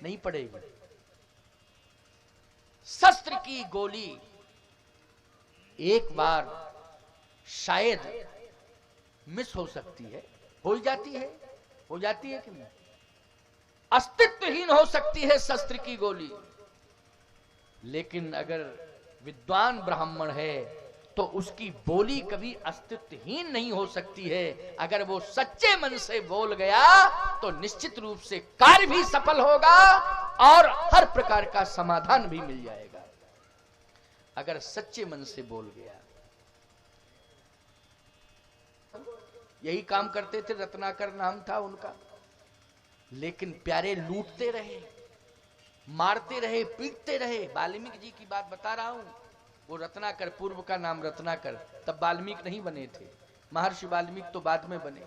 नहीं पड़ेगी। शस्त्र की गोली एक बार शायद मिस हो सकती है, हो जाती है कि नहीं, अस्तित्वहीन हो सकती है शस्त्र की गोली, लेकिन अगर विद्वान ब्राह्मण है तो उसकी बोली कभी अस्तित्वहीन नहीं हो सकती है। अगर वो सच्चे मन से बोल गया तो निश्चित रूप से कार्य भी सफल होगा और हर प्रकार का समाधान भी मिल जाएगा, अगर सच्चे मन से बोल गया। यही काम करते थे, रत्नाकर नाम था उनका, लेकिन प्यारे लूटते रहे, मारते रहे, पीटते रहे। वाल्मीकि जी की बात बता रहा हूं, वो रत्नाकर, पूर्व का नाम रत्नाकर, तब वाल्मीकि नहीं बने थे, महर्षि वाल्मीकि तो बाद में बने,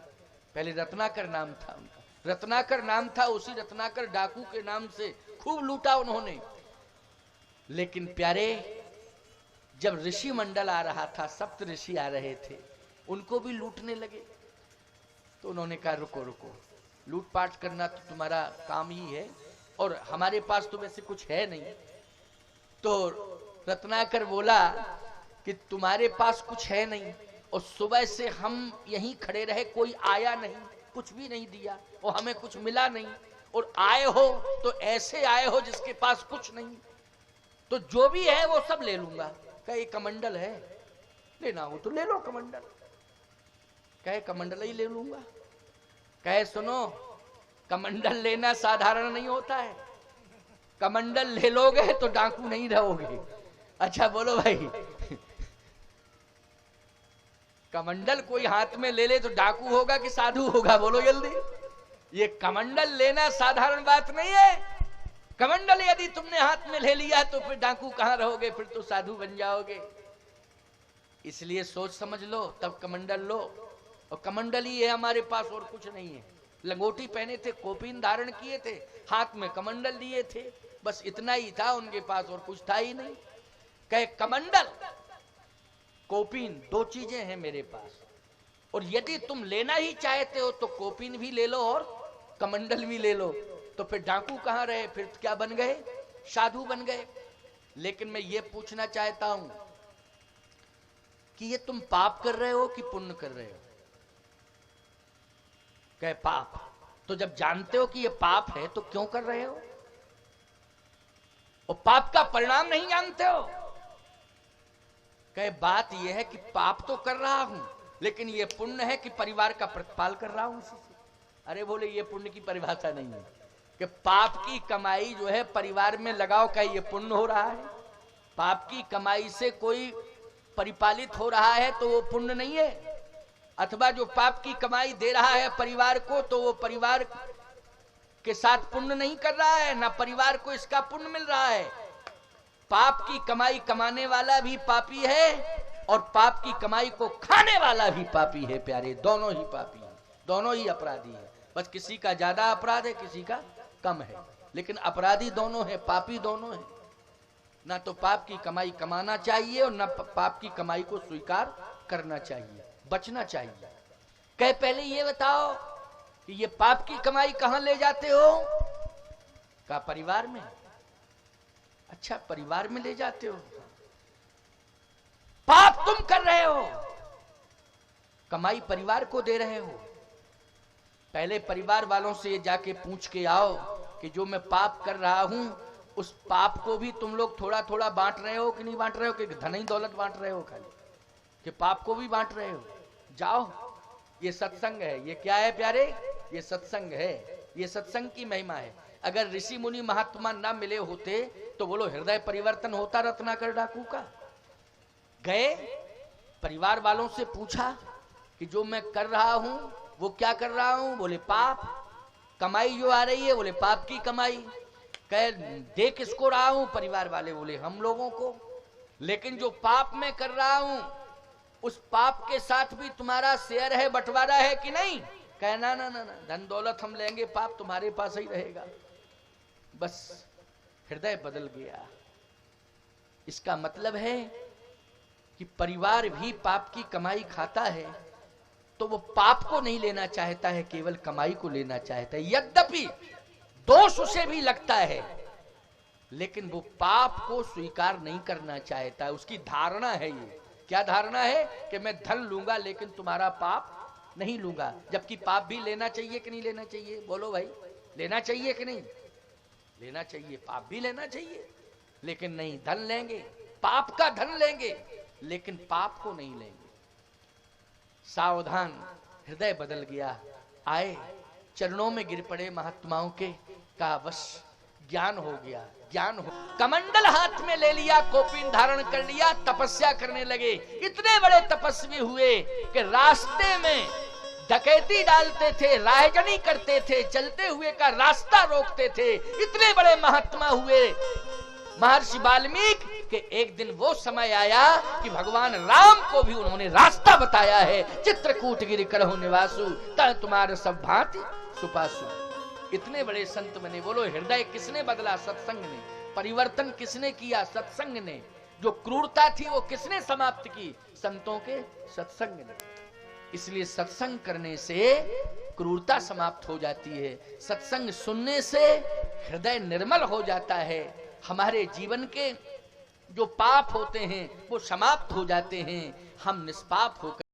पहले रत्नाकर नाम था उनका। रत्नाकर नाम था, उसी रत्नाकर डाकू के नाम से खूब लूटा उन्होंने। लेकिन प्यारे, जब ऋषि मंडल आ रहा था, सप्त ऋषि आ रहे थे, उनको भी लूटने लगे, तो उन्होंने कहा रुको रुको, लूटपाट करना तो तुम्हारा काम ही है और हमारे पास तो वैसे कुछ है नहीं। तो रत्नाकर बोला कि तुम्हारे पास कुछ है नहीं और सुबह से हम यहीं खड़े रहे, कोई आया नहीं, कुछ भी नहीं दिया और हमें कुछ मिला नहीं, और आए हो तो ऐसे आए हो जिसके पास कुछ नहीं, तो जो भी है वो सब ले लूंगा। कहे कमंडल है, लेना हो तो ले लो कमंडल। कहे कमंडल ही ले लूंगा। कहे सुनो, कमंडल लेना साधारण नहीं होता है, कमंडल ले लोगे तो डाकू नहीं रहोगे। अच्छा बोलो भाई, कमंडल कोई हाथ में ले ले तो डाकू होगा कि साधु होगा? बोलो जल्दी। ये कमंडल लेना साधारण बात नहीं है। कमंडल यदि तुमने हाथ में ले लिया तो फिर डाकू कहां रहोगे, फिर तो साधु बन जाओगे। इसलिए सोच समझ लो तब कमंडल लो, और कमंडल ही है हमारे पास, और कुछ नहीं है। लंगोटी पहने थे, कोपीन धारण किए थे, हाथ में कमंडल लिए थे, बस इतना ही था उनके पास, और कुछ था ही नहीं। कहे कमंडल कोपीन दो चीजें हैं मेरे पास, और यदि तुम लेना ही चाहते हो तो कोपीन भी ले लो और कमंडल भी ले लो। तो फिर डाकू कहां रहे, फिर क्या बन गए? साधु बन गए। लेकिन मैं ये पूछना चाहता हूं कि ये तुम पाप कर रहे हो कि पुण्य कर रहे हो? कहे पाप। तो जब जानते हो कि ये पाप है तो क्यों कर रहे हो? और पाप का परिणाम नहीं जानते हो? कहे बात यह है कि पाप तो कर रहा हूं, लेकिन ये पुण्य है कि परिवार का प्रतिपाल कर रहा हूं इसी से। अरे बोले ये पुण्य की परिभाषा नहीं है कि पाप की कमाई जो है परिवार में लगाओ, क्या ये पुण्य हो रहा है? पाप की कमाई से कोई परिपालित हो रहा है तो वो पुण्य नहीं है। अथवा जो पाप की कमाई दे रहा है परिवार को, तो वो परिवार के साथ पुण्य नहीं कर रहा है, ना परिवार को इसका पुण्य मिल रहा है। पाप की कमाई कमाने वाला भी पापी है और पाप की कमाई को खाने वाला भी पापी है। प्यारे, दोनों ही पापी हैं, दोनों ही अपराधी हैं। बस किसी का ज्यादा अपराध है, किसी का कम है, लेकिन अपराधी दोनों हैं, पापी दोनों हैं। ना तो पाप की कमाई कमाना चाहिए और ना पाप की कमाई को स्वीकार करना चाहिए, बचना चाहिए। कहे पहले ये बताओ कि ये पाप की कमाई कहां ले जाते हो? का परिवार में। अच्छा, परिवार में ले जाते हो। पाप तुम कर रहे हो, कमाई परिवार को दे रहे हो। पहले परिवार वालों से जाके पूछ के आओ कि जो मैं पाप कर रहा हूं उस पाप को भी तुम लोग थोड़ा थोड़ा बांट रहे हो कि नहीं बांट रहे हो, कि धन ही दौलत बांट रहे हो खाली, कि पाप को भी बांट रहे हो? जाओ, ये सत्संग है। ये क्या है प्यारे? ये सत्संग है, ये सत्संग की महिमा है। अगर ऋषि मुनि महात्मा ना मिले होते तो बोलो हृदय परिवर्तन होता रत्नाकर डाकू का? गए, परिवार वालों से पूछा कि जो मैं कर रहा हूं वो क्या कर रहा हूं? बोले पाप। कमाई जो आ रही है, बोले पाप की कमाई। कहे दे किसको रहा हूं? परिवार वाले बोले हम लोगों को। लेकिन जो पाप मैं कर रहा हूं उस पाप के साथ भी तुम्हारा शेयर है, बंटवारा है कि नहीं? कहे ना ना ना ना, धन दौलत हम लेंगे, पाप तुम्हारे पास ही रहेगा। बस हृदय बदल गया। इसका मतलब है कि परिवार भी पाप की कमाई खाता है तो वो पाप को नहीं लेना चाहता है, केवल कमाई को लेना चाहता है। यद्यपि दोष उसे भी लगता है, लेकिन वो पाप को स्वीकार नहीं करना चाहता है। उसकी धारणा है ये, क्या धारणा है कि मैं धन लूंगा लेकिन तुम्हारा पाप नहीं लूंगा। जबकि पाप भी लेना चाहिए कि नहीं लेना चाहिए? बोलो भाई, लेना चाहिए कि नहीं? लेना चाहिए, पाप भी लेना चाहिए, लेकिन नहीं, धन लेंगे, पाप का धन लेंगे लेकिन पाप को नहीं लेंगे। सावधान, हृदय बदल गया, आए चरणों में गिर पड़े महात्माओं के, कहा बस ज्ञान हो गया, ज्ञान हो। कमंडल हाथ में ले लिया, कौपीन धारण कर लिया, तपस्या करने लगे। इतने बड़े तपस्वी हुए कि रास्ते में डकैती डालते थे, राहजनी करते थे, चलते हुए का रास्ता रोकते थे। इतने बड़े महात्मा हुए महर्षि वाल्मीकि कि एक दिन वो समय आया कि भगवान राम को भी उन्होंने रास्ता बताया है। चित्रकूट गिरि करहु निवासु, तह तुम्हारे सब भांति सुपासु। इतने बड़े संत बने। बोलो, हृदय किसने बदला? सत्संग ने। परिवर्तन किसने किया? सत्संग ने। जो क्रूरता थी वो किसने समाप्त की? संतों के सत्संग ने। इसलिए सत्संग करने से क्रूरता समाप्त हो जाती है। सत्संग सुनने से हृदय निर्मल हो जाता है। हमारे जीवन के जो पाप होते हैं वो समाप्त हो जाते हैं। हम निष्पाप होकर